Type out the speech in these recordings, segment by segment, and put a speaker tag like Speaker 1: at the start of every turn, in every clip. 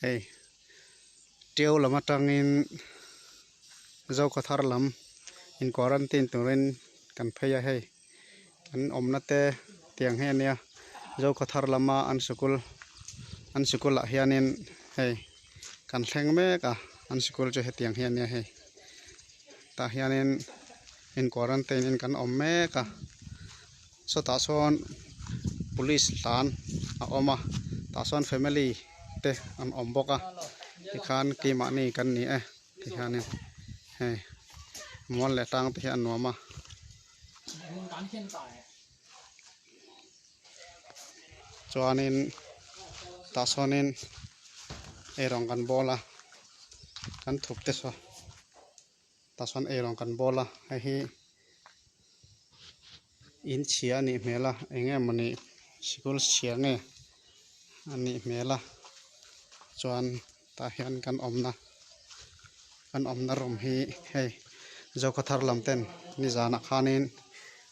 Speaker 1: hey tiêu là mặt trăng in dâu có thar lắm in quarantine tụi nên cần phải hay anh nát te tiếng hay nè dâu có thar lắm mà ăn school lại hay nên hey cần xem mấy cả ăn school cho hết tiếng hay nè hey ta hay nên in quarantine in cần mấy cả so ta son police lan oma ta son family te an boka thì khan ki ma ni kan ni thì khan he mon le tang te an no ma chuanin ta sonin erong kan bola kan thup te so ta son erong kan bola hi in chia ni mela enge mani school chia nge ani mela chuan ta hian kan omna rom hi hei zo ko thar lam ten ni zana khanin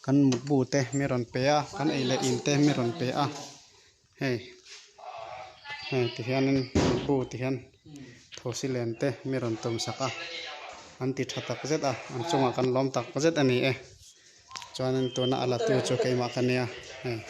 Speaker 1: kan mutbu te meron pe a kan eile in te meron pe a hei ti hianin mutbu ti hian thosi len te meron tom saka an ti thatak zet a an chunga kan lom tak zet ani chuanin tuna ala tu chu keima kania hei